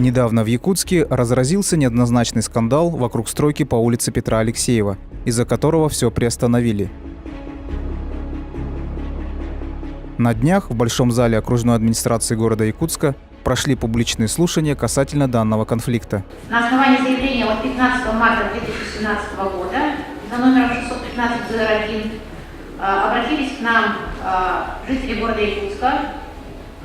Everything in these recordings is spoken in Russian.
Недавно в Якутске разразился неоднозначный скандал вокруг стройки по улице Петра Алексеева, из-за которого все приостановили. На днях в Большом зале окружной администрации города Якутска прошли публичные слушания касательно данного конфликта. На основании заявления от 15 марта 2017 года за номером 615-01 обратились к нам жители города Якутска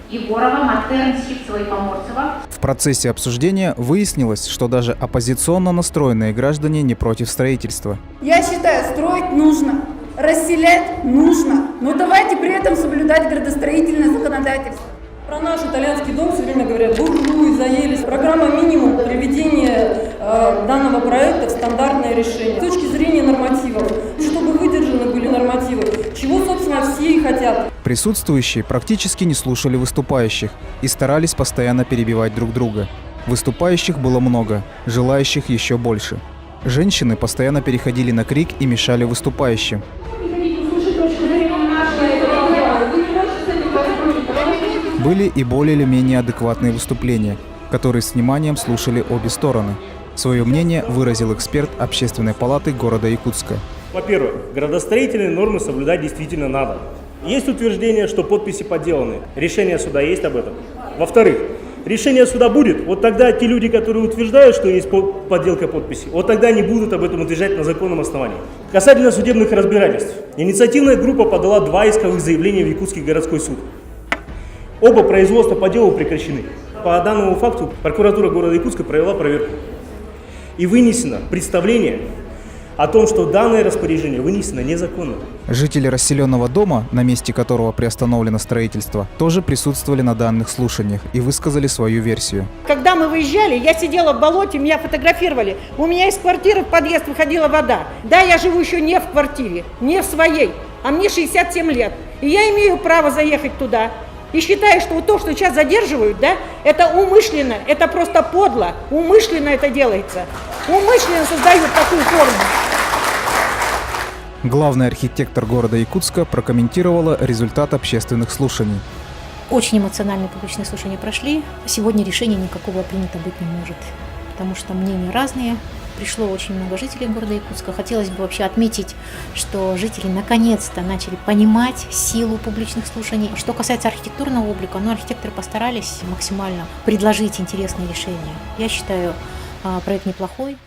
Егорова, Матерн, Сивцева и Поморцева. В процессе обсуждения выяснилось, что даже оппозиционно настроенные граждане не против строительства. Я считаю, строить нужно, расселять нужно, но давайте при этом соблюдать градостроительное законодательство. Про наш итальянский дом все время говорят, буржуи заелись. Программа «Минимум» приведение данного проекта в стандартное решение. С точки зрения нормативов, чтобы выдержаны были нормативы, чего, собственно, все и хотят. Присутствующие практически не слушали выступающих и старались постоянно перебивать друг друга. Выступающих было много, желающих еще больше. Женщины постоянно переходили на крик и мешали выступающим. Были и более или менее адекватные выступления, которые с вниманием слушали обе стороны. Свое мнение выразил эксперт Общественной палаты города Якутска. Во-первых, градостроительные нормы соблюдать действительно надо. Есть утверждение, что подписи подделаны. Решение суда есть об этом. Во-вторых, решение суда будет, вот тогда те люди, которые утверждают, что есть подделка подписи, вот тогда они будут об этом утверждать на законном основании. Касательно судебных разбирательств. Инициативная группа подала 2 исковых заявления в Якутский городской суд. Оба производства по делу прекращены. По данному факту прокуратура города Якутска провела проверку. И вынесено представление о том, что данное распоряжение вынесено незаконно. Жители расселенного дома, на месте которого приостановлено строительство, тоже присутствовали на данных слушаниях и высказали свою версию. Когда мы выезжали, я сидела в болоте, меня фотографировали. У меня из квартиры в подъезд выходила вода. Да, я живу еще не в квартире, не в своей, а мне 67 лет. И я имею право заехать туда. И считаю, что вот то, что сейчас задерживают, да, это умышленно, это просто подло, умышленно это делается. Умышленно создают такую форму. Главный архитектор города Якутска прокомментировала результат общественных слушаний. Очень эмоциональные публичные слушания прошли. Сегодня решения никакого принято быть не может, потому что мнения разные. Пришло очень много жителей города Якутска. Хотелось бы вообще отметить, что жители наконец-то начали понимать силу публичных слушаний. Что касается архитектурного облика, архитекторы постарались максимально предложить интересные решения. Я считаю, проект неплохой.